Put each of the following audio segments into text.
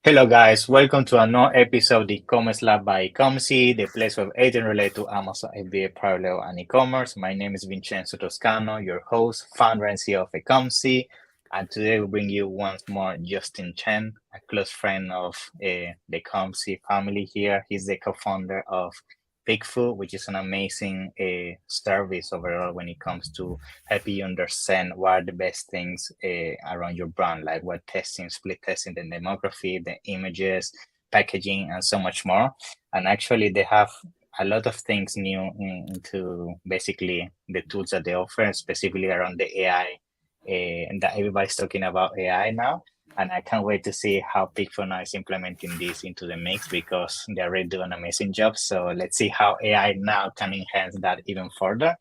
Hello, guys. Welcome to another episode of the e-commerce lab by Ecomcy, the place of everything related to Amazon, FBA, parallel, and e-commerce. My name is Vincenzo Toscano, your host, founder, and CEO of Ecomcy. And today we bring you once more Justin Chen, a close friend of the Ecomcy family here. He's the co-founder of Food, which is an amazing service overall when it comes to helping you understand what are the best things around your brand, like what testing, split testing, the demography, the images, packaging, and so much more. And actually, they have a lot of things new into basically the tools that they offer, specifically around the AI, and that everybody's talking about AI now. And I can't wait to see how Pigful now is implementing this into the mix because they're already doing an amazing job. So let's see how AI now can enhance that even further.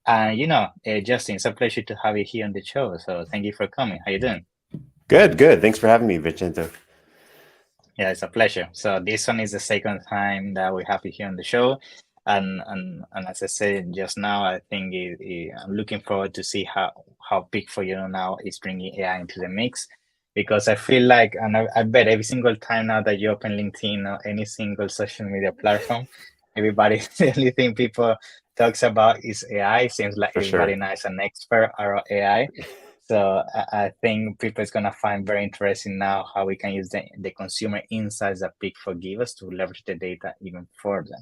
Justin, it's a pleasure to have you here on the show. So thank you for coming. How you doing? Good. Thanks for having me, Vincenzo. Yeah, it's a pleasure. So this one is the second time that we have you here on the show. And as I said just now, I think I'm looking forward to see how big for you now is bringing AI into the mix. Because I feel like, and I bet every single time now that you open LinkedIn or any single social media platform, everybody, the only thing people talks about is AI. Seems like For everybody sure. now is an expert around AI. So I think people is gonna find very interesting now how we can use the consumer insights that Pig4 give us to leverage the data even further.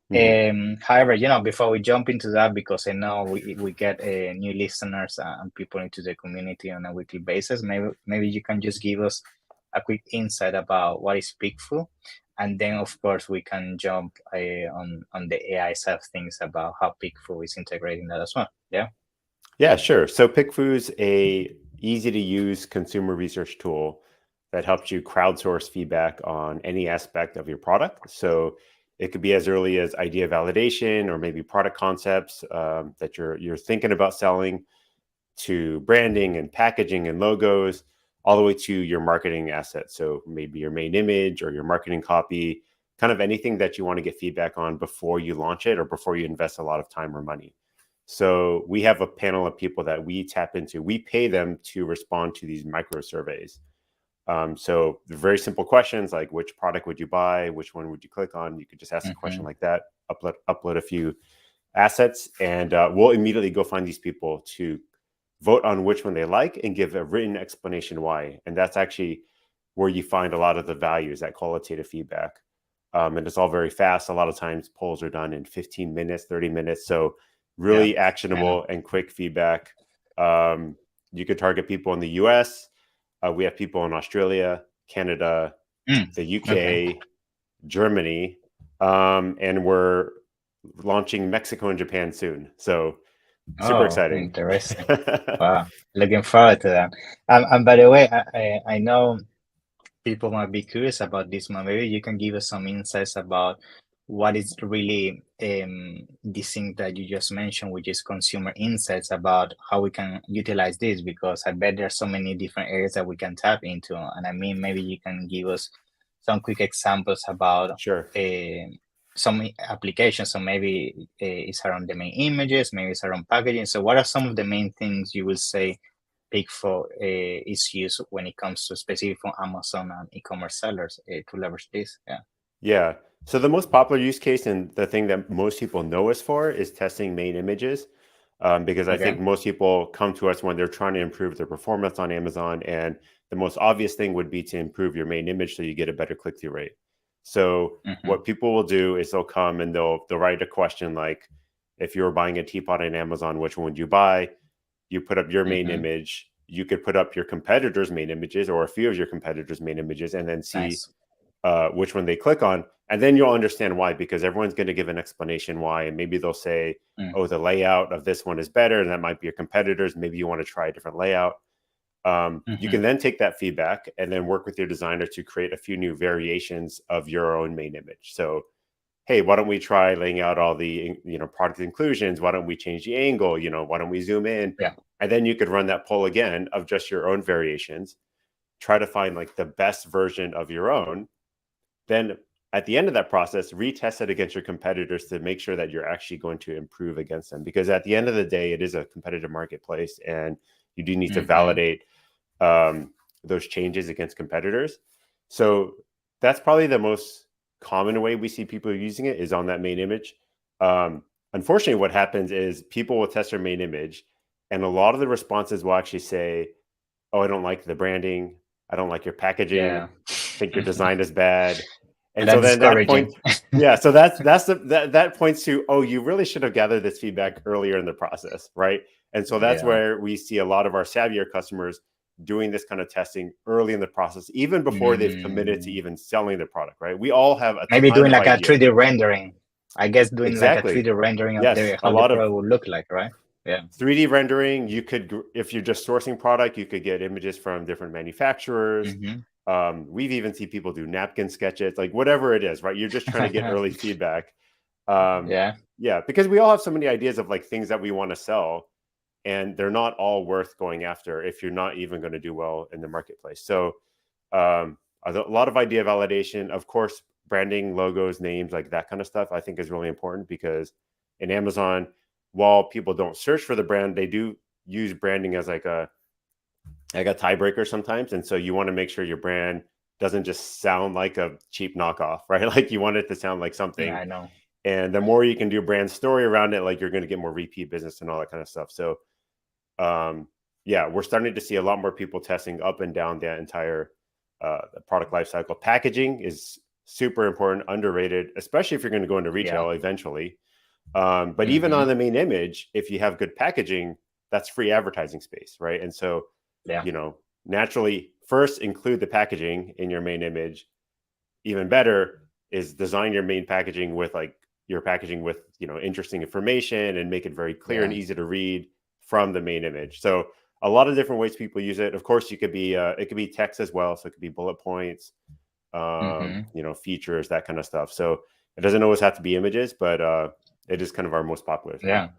hmm However, before we jump into that, because I know we get new listeners and people into the community on a weekly basis, maybe you can just give us a quick insight about what is Pigful, and then of course we can jump on the AI side of things about how Pigful is integrating that as well. Yeah. Yeah, sure. So PickFood's a easy to use consumer research tool that helps you crowdsource feedback on any aspect of your product. So it could be as early as idea validation or maybe product concepts that you're thinking about selling, to branding and packaging and logos, all the way to your marketing assets. So maybe your main image or your marketing copy, kind of anything that you want to get feedback on before you launch it or before you invest a lot of time or money. So we have a panel of people that we tap into. We pay them to respond to these micro surveys. So the very simple questions like which product would you buy, which one would you click on? You could just ask a question like that, upload a few assets, and we'll immediately go find these people to vote on which one they like and give a written explanation why. And that's actually where you find a lot of the values, that qualitative feedback. And it's all very fast. A lot of times polls are done in 15 minutes, 30 minutes. So Yeah, really I know. actionable and quick feedback. You could target people in the US. We have people in Australia, Canada, the Okay. UK, Germany, and we're launching Mexico and Japan soon. So super Oh, exciting. interesting. Wow, looking forward to that. And by the way, I know people might be curious about this one. Maybe you can give us some insights about what is really this thing that you just mentioned, which is consumer insights about how we can utilize this, because I bet there are so many different areas that we can tap into. And I mean, maybe you can give us some quick examples about Sure. some applications. So maybe it's around the main images, maybe it's around packaging. So what are some of the main things you will say Pig4 is used when it comes to specific for Amazon and e-commerce sellers to leverage this? Yeah. Yeah. So the most popular use case and the thing that most people know us for is testing main images, because I Okay. think most people come to us when they're trying to improve their performance on Amazon. And the most obvious thing would be to improve your main image so you get a better click-through rate. So Mm-hmm. what people will do is they'll come and they'll write a question like, if you were buying a teapot on Amazon, which one would you buy? You put up your main Mm-hmm. image. You could put up your competitors' main images or a few of your competitors' main images and then see Nice. which one they click on. And then you'll understand why, because everyone's going to give an explanation why. And maybe they'll say, Mm. oh, the layout of this one is better. And that might be your competitors. Maybe you want to try a different layout. You Mm-hmm. can then take that feedback and then work with your designer to create a few new variations of your own main image. So, hey, why don't we try laying out all the product inclusions? Why don't we change the angle? Why don't we zoom in? Yeah. And then you could run that poll again of just your own variations, try to find like the best version of your own. Then at the end of that process, retest it against your competitors to make sure that you're actually going to improve against them. Because at the end of the day, it is a competitive marketplace and you do need to Mm-hmm. validate those changes against competitors. So that's probably the most common way we see people using it is on that main image. Unfortunately, what happens is people will test their main image, and a lot of the responses will actually say, "Oh, I don't like the branding. I don't like your packaging. Yeah. I think your design is bad." And And so that's then that discouraging. point, yeah. So that points to, oh, you really should have gathered this feedback earlier in the process, right? And so that's Yeah. where we see a lot of our savvier customers doing this kind of testing early in the process, even before they've committed to Mm. even selling the product, right? We all have a Maybe ton doing of like a ideas. 3D rendering. I guess doing like a Exactly. 3D rendering of Yes, a how the lot of product would look like, right? Yeah. 3D rendering. You could, if you're just sourcing product, you could get images from different manufacturers. Mm-hmm. We've even seen people do napkin sketches, like whatever it is, right? You're just trying to get early feedback. Um, Yeah. yeah, because we all have so many ideas of like things that we want to sell, and they're not all worth going after if you're not even going to do well in the marketplace. So a lot of idea validation, of course, branding, logos, names, like that kind of stuff, I think is really important because in Amazon, while people don't search for the brand, they do use branding as like a tiebreaker sometimes. And so you want to make sure your brand doesn't just sound like a cheap knockoff, right? Like you want it to sound like Yeah, something. I know. And the more you can do brand story around it, like you're going to get more repeat business and all that kind of stuff. So um, yeah, we're starting to see a lot more people testing up and down that entire product lifecycle. Packaging is super important, underrated, especially if you're going to go into Yeah. retail eventually. But even Mm-hmm. on the main image, if you have good packaging, that's free advertising space, right? And so, Yeah. you know, naturally, first include the packaging in your main image. Even better is design your main packaging with like your packaging with, interesting information and make it very clear and Yeah. easy to read from the main image. So a lot of different ways people use it. Of course, you could be it could be text as well. So it could be bullet points, Mm-hmm. features, that kind of stuff. So it doesn't always have to be images, but it is kind of our most popular thing. Yeah.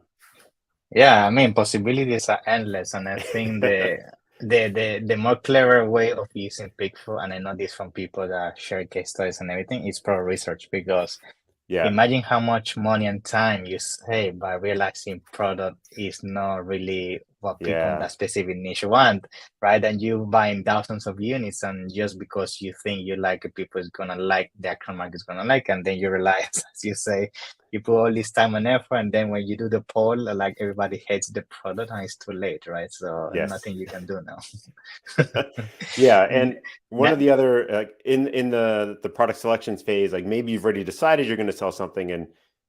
Yeah, I mean, possibilities are endless, and I think the more clever way of using Pixel, and I know this from people that share case studies and everything, is pro research because Yeah. imagine how much money and time you save by realizing product is not really what people in Yeah. that specific niche want, right? And you buying thousands of units, and just because you think you like it, people is gonna like the actual market is gonna like, and then you realize, as you say, you put all this time and effort, and then when you do the poll, like everybody hates the product, and it's too late, right? So Yes. nothing you can do now. Yeah, N- and one na- of the other in the product selections phase, like maybe you've already decided you're going to sell something, and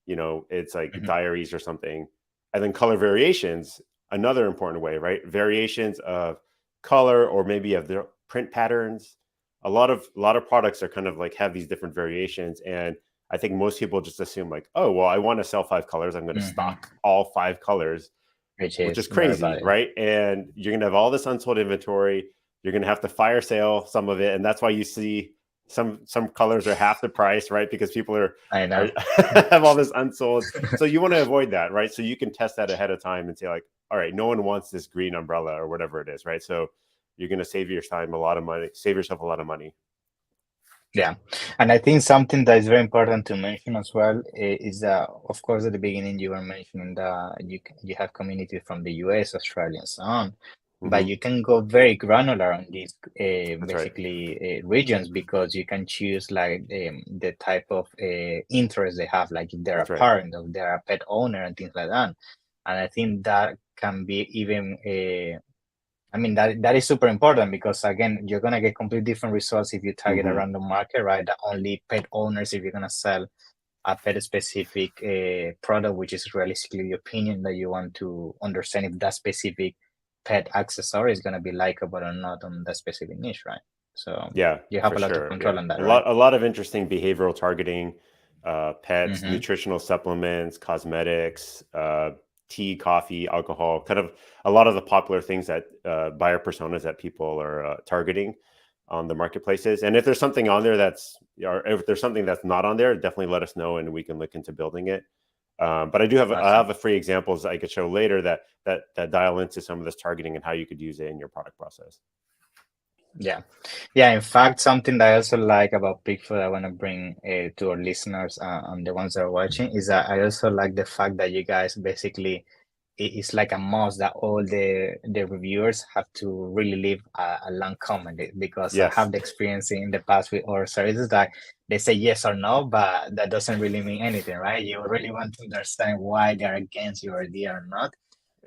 it's like Mhm. diaries or something, and then color variations, another important way, right? Variations of color or maybe of their print patterns. A lot of products are kind of like have these different variations, and I think most people just assume like, oh, well, I want to sell 5 colors, I'm going to Mhm. stock all 5 colors, Which which is is very crazy, valid. right? And you're going to have all this unsold inventory. You're going to have to fire sale some of it, and that's why you see some colors are half the price, right? Because people I are know. have all this unsold. So you want to avoid that, right? So you can test that ahead of time and say like, all right, no one wants this green umbrella or whatever it is, right? So you're going to save your time a lot of money, save yourself a lot of money. Yeah, and I think something that is very important to mention as well is that, of course, at the beginning you were mentioning that you have community from the US, Australia, and so on, but Hmm. you can go very granular on these That's right. basically regions because you can choose like the type of interest they have, like if they're a That's right. parent or they're a pet owner and things like that. And I think that can be even I mean that is super important because again, you're gonna get completely different results if you target a Hmm. random market, right? That only pet owners if you're gonna sell a pet specific product, which is realistically the opinion that you want to understand if that specific pet accessory is gonna be likable or not on that specific niche, right? So Yeah, you have for a lot of sure. control Yeah, on that, a right? lot, a lot of interesting behavioral targeting, pets, Mm-hmm. nutritional supplements, cosmetics, tea, coffee, alcohol. Kind of a lot of the popular things that buyer personas that people are targeting on the marketplaces. And if there's something on there or if there's something that's not on there, definitely let us know and we can look into building it. But I have Awesome. a free examples I could show later that dial into some of this targeting and how you could use it in your product process. Yeah. Yeah. In fact, something that I also like about Bigfoot, I want to bring to our listeners and the ones that are watching is that I also like the fact that you guys basically it's like a must that all the reviewers have to really leave a long comment, because I Yes, have the experience in the past with other services that they say yes or no, but that doesn't really mean anything, right? You really want to understand why they're against your idea or not.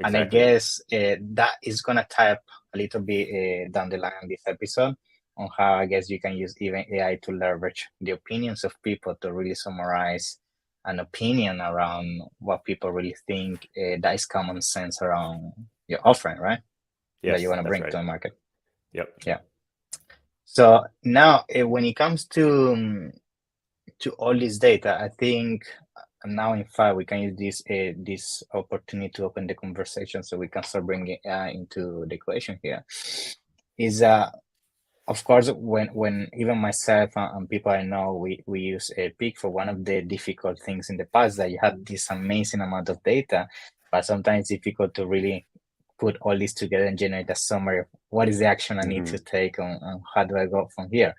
And I exactly. guess that is gonna type a little bit down the line in this episode on how I guess you can use even AI to leverage the opinions of people to really summarize an opinion around what people really think, that is common sense around your offering, right? That you Yes, want to that's bring to right. the market. Yep. Yeah. So now, when it comes to all this data, I think now in fact we can use this opportunity to open the conversation so we can start bringing AI into the equation here. Is of course, when even myself and people I know, we use a peak for one of the difficult things in the past that you have this amazing amount of data, but sometimes it's difficult to really put all this together and generate a summary of what is the action I need to Hmm. take on how do I go from here.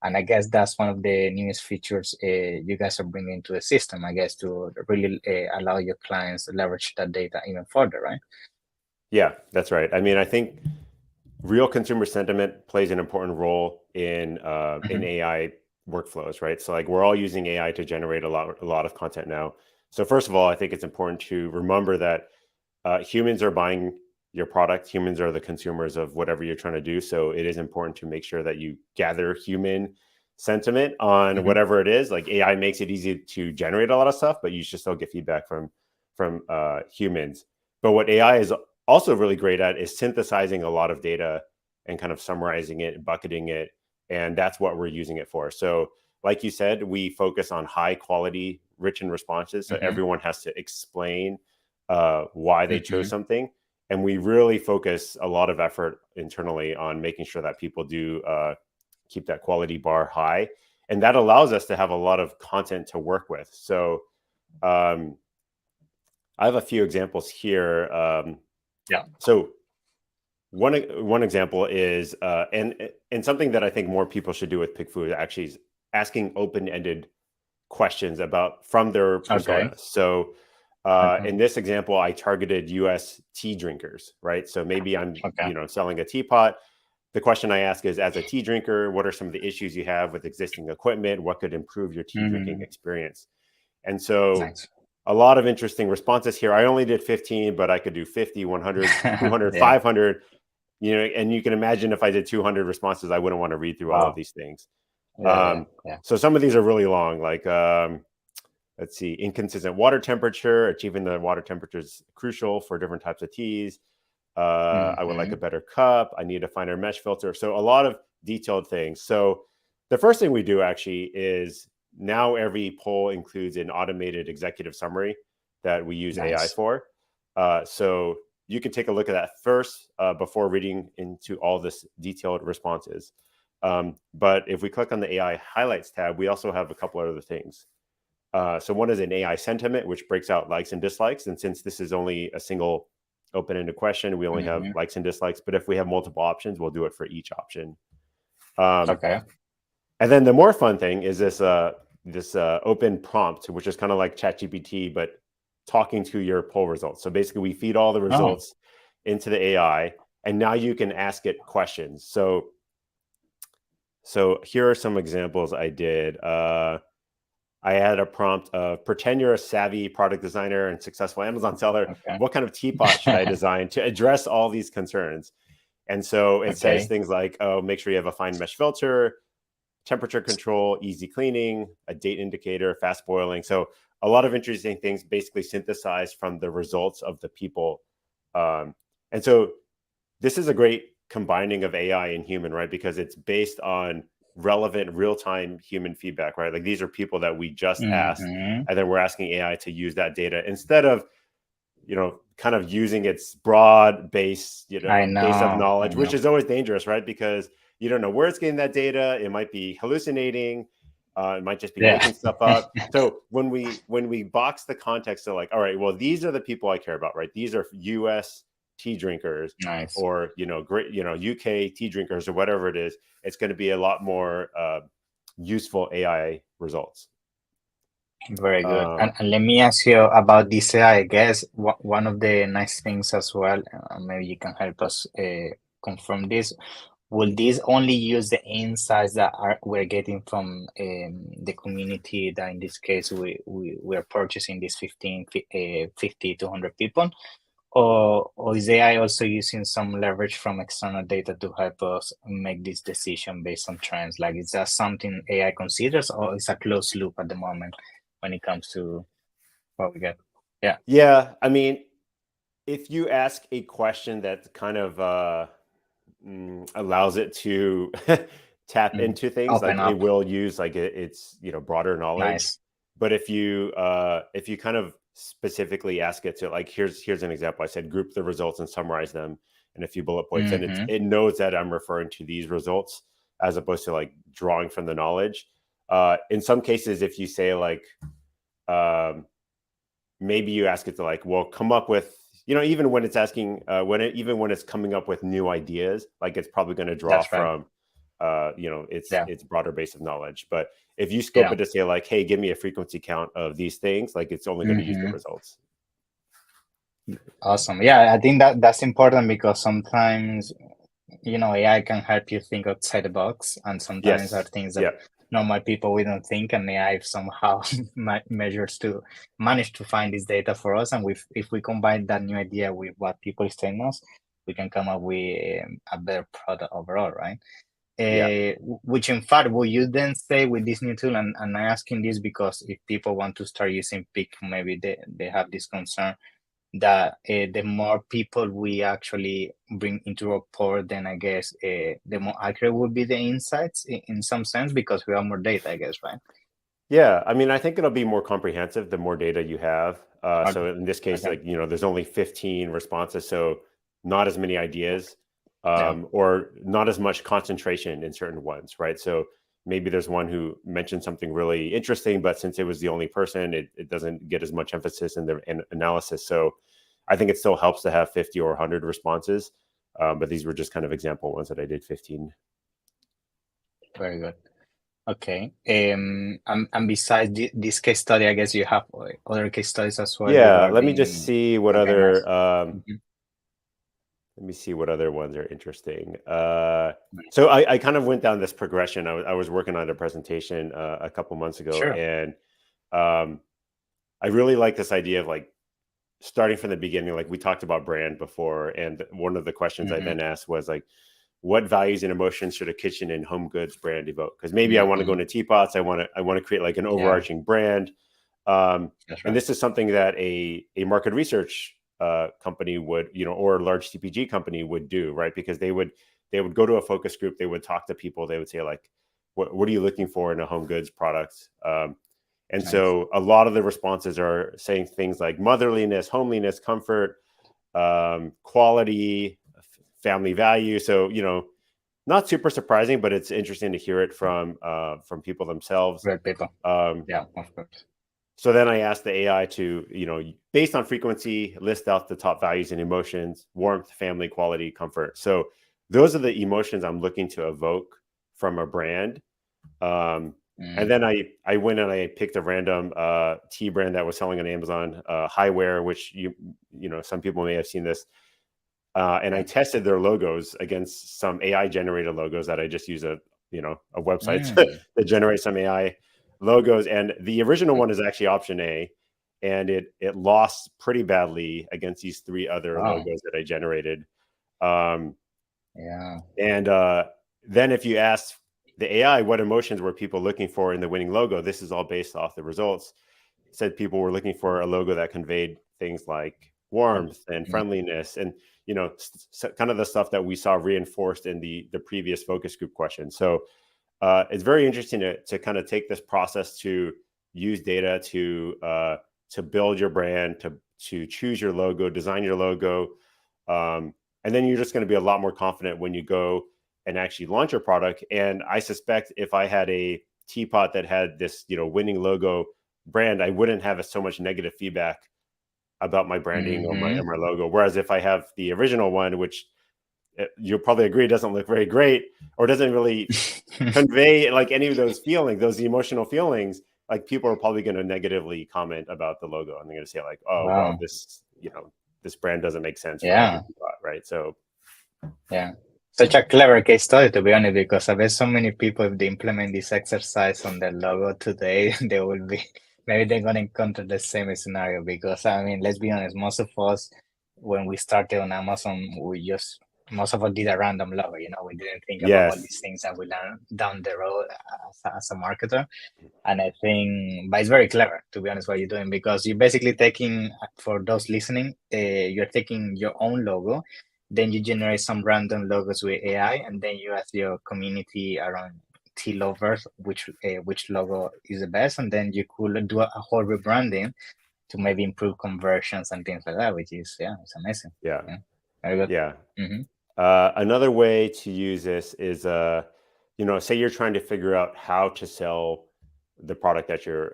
And I guess that's one of the newest features you guys are bringing to the system, I guess, to really allow your clients to leverage that data even further, right? Yeah, that's right. I mean, I think real consumer sentiment plays an important role in Hmm. AI workflows, right? So like we're all using AI to generate a lot of content now. So first of all, I think it's important to remember that humans are buying your product. Humans are the consumers of whatever you're trying to do. So it is important to make sure that you gather human sentiment on Hmm. whatever it is. Like AI makes it easy to generate a lot of stuff, but you should still get feedback from humans. But what AI is also really great at is synthesizing a lot of data and kind of summarizing it, bucketing it, and that's what we're using it for. So, like you said, we focus on high quality written responses. So Hmm. everyone has to explain why they chose Hmm. something. And we really focus a lot of effort internally on making sure that people do keep that quality bar high. And that allows us to have a lot of content to work with. So um, I have a few examples here. Yeah. So one example is and something that I think more people should do with PickFood actually is asking open-ended questions about from their Okay. persona. So Okay. in this example, I targeted US tea drinkers, right? So maybe I'm, Okay. selling a teapot. The question I ask is, as a tea drinker, what are some of the issues you have with existing equipment? What could improve your tea drinking Hmm. experience? And so Nice. a lot of interesting responses here. I only did 15, but I could do 50, 100, 200, Yeah. 500, and you can imagine if I did 200 responses, I wouldn't want to read through all of Wow. these things. Yeah. Yeah. Yeah. So some of these are really long, like let's see, inconsistent water temperature. Achieving the water temperature is crucial for different types of teas. I would like a Hmm. better cup. I need a finer mesh filter. So a lot of detailed things. So the first thing we do actually is now every poll includes an automated executive summary that we use AI Nice. for. So you can take a look at that first before reading into all this detailed responses. But if we click on the AI highlights tab, we also have a couple other things. So one is an AI sentiment, which breaks out likes and dislikes. And since this is only a single open-ended question, we only have Hmm. likes and dislikes. But if we have multiple options, we'll do it for each option. Um, Okay. and then the more fun thing is this open prompt, which is kind of like ChatGPT, but talking to your poll results. So basically, we feed all the Oh, results into the AI, and now you can ask it questions. So here are some examples I did. I had a prompt of pretend you're a savvy product designer and successful Amazon seller. okay. What kind of teapot should I design to address all these concerns? And so it says Okay. things like, oh, make sure you have a fine mesh filter, temperature control, easy cleaning, a date indicator, fast boiling. So a lot of interesting things basically synthesized from the results of the people. And so this is a great combining of AI and human, right? Because it's based on relevant real-time human feedback, right? Like these are people that we just asked, Hmm. and then we're asking AI to use that data instead of, kind of using its broad base, I base of know. I knowledge, which know. is always dangerous, right? Because you don't know where it's getting that data. It might be hallucinating. It might just be Yeah. making stuff up. So when we box the context of like, all right, well, these are the people I care about, right? These are US tea drinkers Nice. or, great, UK tea drinkers or whatever it is. It's going to be a lot more useful AI results. Very good. Um, And let me ask you about this AI. I guess one of the nice things as well, maybe you can help us confirm this. Will this only use the insights that we're getting from the community that in this case we're purchasing these 50 to 100 people? Or is AI also using some leverage from external data to help us make this decision based on trends? Like, is that something AI considers, or is a closed loop at the moment when it comes to what we get? Yeah. yeah, I mean, if you ask a question that kind of allows it to tap Mm. into things, Open like it up. will use like its broader knowledge. Nice. But if you kind of specifically ask it to, like, here's an example. I said group the results and summarize them in a few bullet points, and Mm-hmm. it knows that I'm referring to these results as opposed to like drawing from the knowledge. In some cases, if you say like um, maybe you ask it to like, well, come up with, even when it's asking, even when it's coming up with new ideas, like it's probably going to draw That's right. from, its Yeah. its broader base of knowledge. But if you scope Yeah. it to say like, hey, give me a frequency count of these things, like it's only going to use the Mm-hmm. results. Awesome. Yeah, I think that's important because sometimes AI can help you think outside the box, and sometimes are Yes. things that Yeah. normal people we don't think, and AI somehow measures to manage to find this data for us. And if we combine that new idea with what people is telling us, we can come up with a better product overall, right? Yeah. Which in fact, will you then say with this new tool, and I'm asking this because if people want to start using Pick, maybe they have this concern that the more people we actually bring into rapport, then I guess the more accurate will be the insights in some sense because we have more data, I guess, right? Yeah, I mean, I think it'll be more comprehensive the more data you have. Okay. So in this case, Okay. like, there's only 15 responses, so not as many ideas, Yeah. or not as much concentration in certain ones, right? So maybe there's one who mentioned something really interesting, but since it was the only person, it doesn't get as much emphasis in the analysis. So I think it still helps to have 50 or 100 responses, but these were just kind of example ones that I did 15. Very good. Okay. And besides this case study, I guess you have other case studies as well Yeah, let me just regarding. see what Okay, nice. other Mhm. let me see what other ones are interesting. Nice. So I kind of went down this progression. I was working on a presentation a couple months ago, Sure. and um, I really like this idea of like starting from the beginning. Like we talked about brand before, and one of the questions I Mm-hmm. then asked was like, what values and emotions should a kitchen and home goods brand evoke? Because maybe I want to go Mm-hmm. into teapots. I want to create like an Yeah, overarching brand. Um, that's and right. this is something that a market research company would, or a large CPG company would do, right? Because they would go to a focus group, they would talk to people, they would say like, what are you looking for in a home goods product? And Nice. so a lot of the responses are saying things like motherliness, homeliness, comfort, quality, family value. So not super surprising, but it's interesting to hear it from people themselves. Great people. Um, Yeah, of course. so then I asked the AI to, based on frequency, list out the top values and emotions: warmth, family, quality, comfort. So those are the emotions I'm looking to evoke from a brand. Um, and Mm. then I went and I picked a random tea brand that was selling on Amazon, Highwear, which some people may have seen this. And I Yeah. tested their logos against some AI generated logos that I just use a website Mm. that generates some AI logos. And the original one is actually option A, and it lost pretty badly against these three other Wow. logos that I generated. Um, Yeah. and then if you ask the AI what emotions were people looking for in the winning logo, this is all based off the results. It said people were looking for a logo that conveyed things like warmth and Mm. friendliness, and kind of the stuff that we saw reinforced in the previous focus group question. So it's very interesting to kind of take this process to use data to build your brand, to choose your logo, design your logo, and then you're just going to be a lot more confident when you go and actually launch your product. And I suspect if I had a teapot that had this winning logo brand, I wouldn't have so much negative feedback about my branding or my Mm-hmm. or my logo. Whereas if I have the original one, which you'll probably agree doesn't look very great or doesn't really convey like any of those feelings, those emotional feelings, like people are probably going to negatively comment about the logo, and they're going to say like, oh, well, Wow. this, this brand doesn't make sense for Yeah. agent bot, right? So Yeah. Such a clever case study, to be honest, because I bet so many people, if they implement this exercise on their logo today, they will be, maybe they're going to encounter the same scenario. Because, I mean, let's be honest, most of us, when we started on Amazon, most of us did a random logo, we didn't think about all yes, these things that we learn down the road as a marketer. And I think, but it's very clever, to be honest, what you're doing, because you're basically taking, for those listening, you're taking your own logo, then you generate some random logos with AI, and then you ask your community around tea lovers which logo is the best, and then you could do a whole rebranding to maybe improve conversions and things like that, which is, it's amazing. yeah, Yeah, very good. yeah. Mm-hmm. Another way to use this is, say you're trying to figure out how to sell the product that you're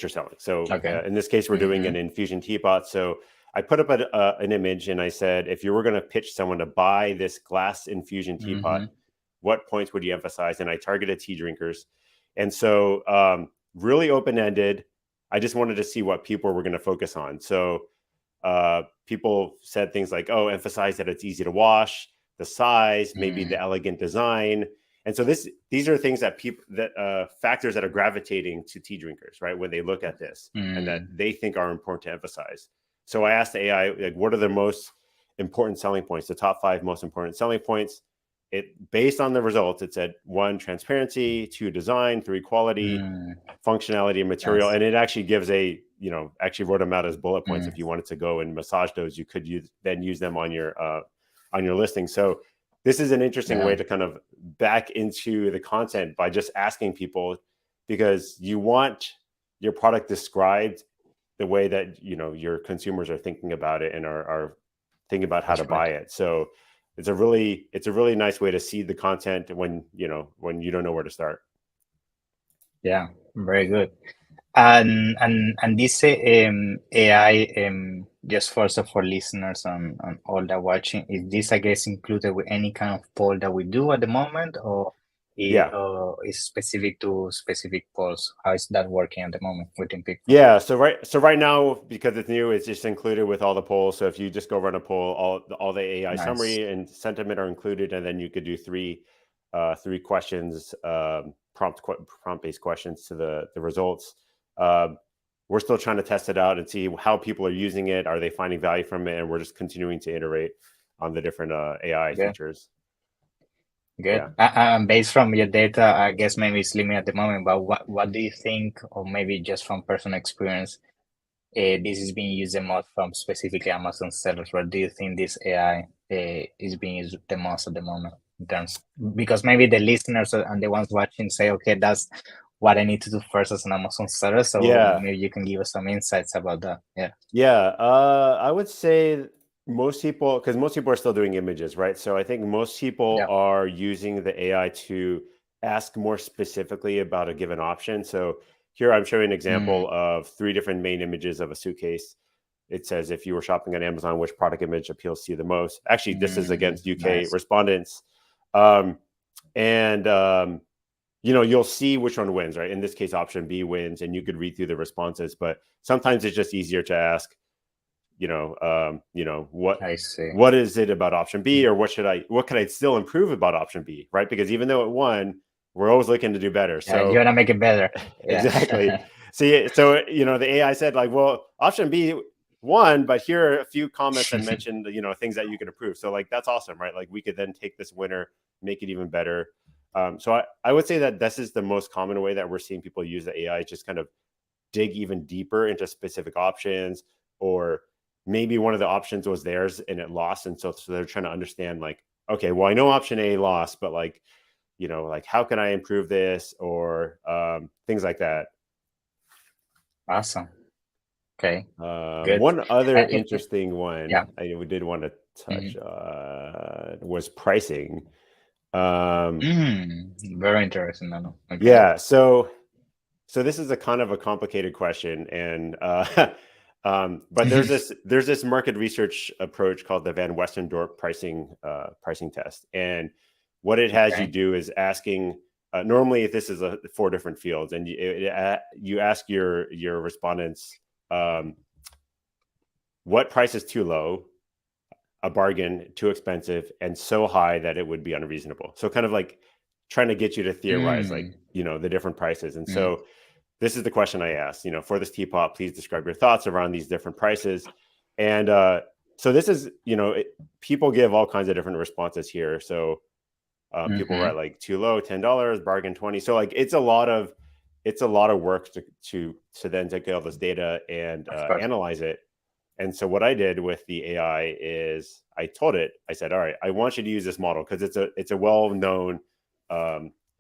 selling. So Okay. in this case, we're doing Mm-hmm. an infusion teapot. So I put up an image and I said, if you were going to pitch someone to buy this glass infusion teapot, Mm-hmm. what points would you emphasize? And I targeted tea drinkers. And so really open-ended. I just wanted to see what people were going to focus on. So people said things like, oh, emphasize that it's easy to wash, the size, maybe the elegant design. And so these are things that factors that are gravitating to tea drinkers, right? When they look at this and that they think are important to emphasize. So I asked the AI, like, what are the most important selling points, the top 5 most important selling points? Based on the results, it said 1, transparency, 2, design, 3, quality, functionality, and material. Nice. And it actually gives actually wrote them out as bullet points. If you wanted to go and massage those, you could use them on your listing. So this is an interesting way to kind of back into the content by just asking people, because you want your product described the way that your consumers are thinking about it and are thinking about how to buy it. So it's a really nice way to see the content when you don't know where to start. Yeah, very good. And this AI, just for listeners and all that watching, is this, I guess, included with any kind of poll that we do at the moment, or is specific to specific polls? How is that working at the moment within Pixel? Yeah, so right now, because it's new, it's just included with all the polls. So if you just go run a poll, all the AI summary and sentiment are included, and then you could do three questions, prompt-based questions to the results. We're still trying to test it out and see how people are using it. Are they finding value from it? And we're just continuing to iterate on the different AI features. Good. Yeah. Based from your data, I guess maybe it's limited at the moment, but what do you think, or maybe just from personal experience, this is being used the most from specifically Amazon sellers? Where do you think this AI is being used the most at the moment in terms? Because maybe the listeners and the ones watching say, okay, that's what I need to do first as an Amazon seller. So maybe you can give us some insights about that. Yeah. I would say most people, because most people are still doing images, right? So I think most people are using the AI to ask more specifically about a given option. So here I'm showing an example of 3 different main images of a suitcase. It says, if you were shopping on Amazon, which product image appeals to you the most? Actually, this is against UK respondents. You'll see which one wins, right? In this case, option B wins, and you could read through the responses. But sometimes it's just easier to ask, what is it about option B, or what could I still improve about option B, right? Because even though it won, we're always looking to do better. So you want to make it better. Exactly. So the AI said, like, well, option B won, but here are a few comments that mentioned, things that you can improve. So like, that's awesome, right? Like, we could then take this winner, make it even better. So I would say that this is the most common way that we're seeing people use the AI, just kind of dig even deeper into specific options, or maybe one of the options was theirs and it lost. And so they're trying to understand, like, okay, well, I know option A lost, but like, how can I improve this, or things like that. Awesome. Okay. Good. One other interesting one we did want to touch was pricing. Very interesting. Okay. Yeah. So this is a kind of a complicated question, and but there's this market research approach called the Van Westendorp pricing test, and what it has you do is asking normally this is 4 different fields, and you ask your respondents what price is too low, a bargain, too expensive, and so high that it would be unreasonable. So kind of like trying to get you to theorize, like, the different prices. And so this is the question I asked, for this teapot, please describe your thoughts around these different prices. And so this is, people give all kinds of different responses here. So people write like too low, $10, bargain 20. So like, it's a lot of work to then take all this data and analyze it. And so what I did with the AI is I said, all right, I want you to use this model because it's a well-known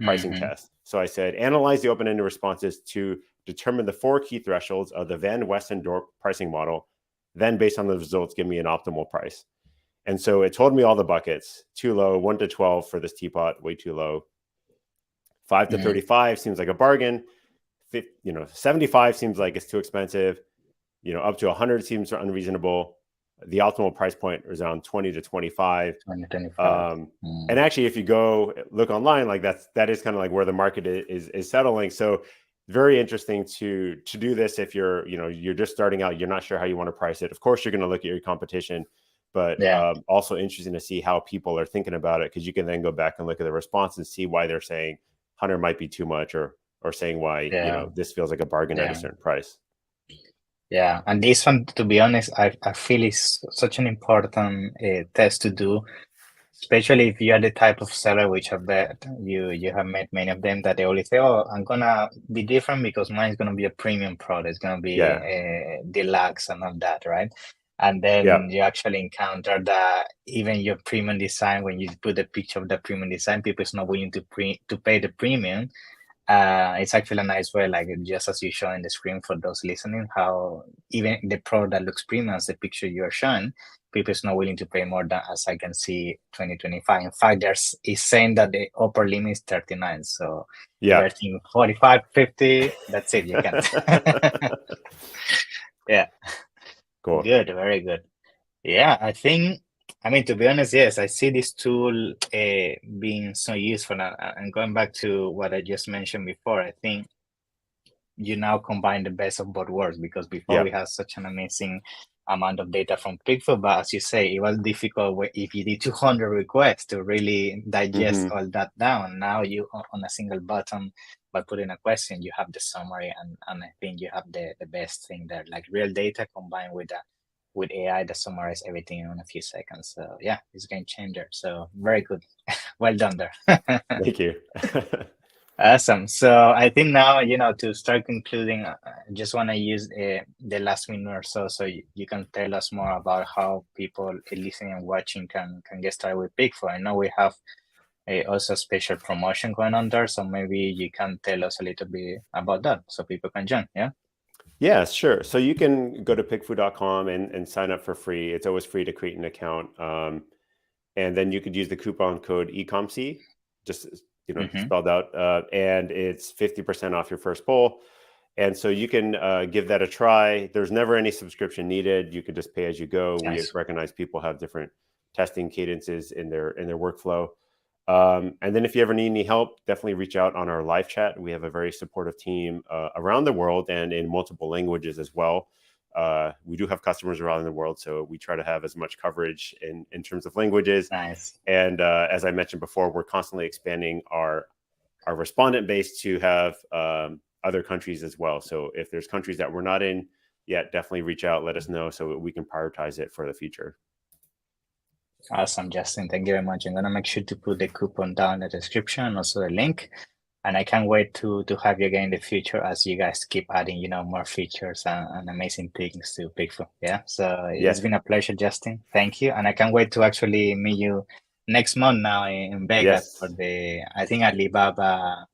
pricing test. So I said, analyze the open-ended responses to determine the 4 key thresholds of the Van Westendorp pricing model. Then based on the results, give me an optimal price. And so it told me all the buckets: too low, 1 to 12 for this teapot, way too low. 5 to 35 seems like a bargain. 75 seems like it's too expensive. Up to 100 seems unreasonable. The optimal price point is around 20 to 25. And actually, if you go look online, like that is kind of like where the market is settling. So very interesting to do this if you're just starting out, you're not sure how you want to price it. Of course, you're going to look at your competition, but also interesting to see how people are thinking about it, because you can then go back and look at the response and see why they're saying 100 might be too much, or saying why this feels like a bargain at a certain price. Yeah, and this one, to be honest, I feel is such an important test to do, especially if you are the type of seller, which I bet you have met many of them, that they always say, "Oh, I'm gonna be different because mine is gonna be a premium product. It's gonna be deluxe and all that, right?" And then you actually encounter that even your premium design, when you put a picture of the premium design, people is not willing to pay the premium. It's actually a nice way, like just as you show in the screen for those listening, how even the product that looks premium as the picture you're showing, people is not willing to pay more than, as I can see, 2025. In fact, is saying that the upper limit is 39. So you're thinking 45, 50, that's it, you can't. Yeah. Cool. Good, very good. Yeah, I mean, to be honest, yes, I see this tool being so useful. And going back to what I just mentioned before, I think you now combine the best of both worlds, because before we had such an amazing amount of data from Pigful, but as you say, it was difficult if you did 200 requests to really digest all that down. Now you, on a single button, by putting a question, you have the summary, and I think you have the best thing there, like real data combined with AI that summarize everything in a few seconds. So yeah, it's a game changer. So very good. Well done there. Thank you. Awesome. So I think now, to start concluding, I just want to use the last minute or so you can tell us more about how people listening and watching can get started with Pigful. I know we have also a special promotion going on there, so maybe you can tell us a little bit about that so people can join. Yeah, sure. So you can go to pigfoo.com and sign up for free. It's always free to create an account. And then you could use the coupon code Ecomcy, just spelled out, and it's 50% off your first bowl. And so you can give that a try. There's never any subscription needed. You can just pay as you go. Nice. We recognize people have different testing cadences in their workflow. And then if you ever need any help, definitely reach out on our live chat. We have a very supportive team around the world and in multiple languages as well. We do have customers around the world, so we try to have as much coverage in terms of languages. Nice. And as I mentioned before, we're constantly expanding our respondent base to have other countries as well. So if there's countries that we're not in yet, definitely reach out, let us know so we can prioritize it for the future. Awesome, Justin. Thank you very much. I'm going to make sure to put the coupon down in the description and also the link. And I can't wait to have you again in the future as you guys keep adding, more features and amazing things to Pigful. Yeah. So it's been a pleasure, Justin. Thank you. And I can't wait to actually meet you next month now in Vegas for the, I think, Alibaba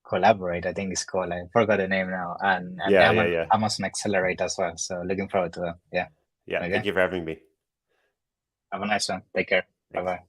Collaborate, I think it's called. I forgot the name now. And Amazon Accelerate as well. So looking forward to that. Yeah. Yeah. Okay. Thank you for having me. Have a nice one. Take care. Bye-bye.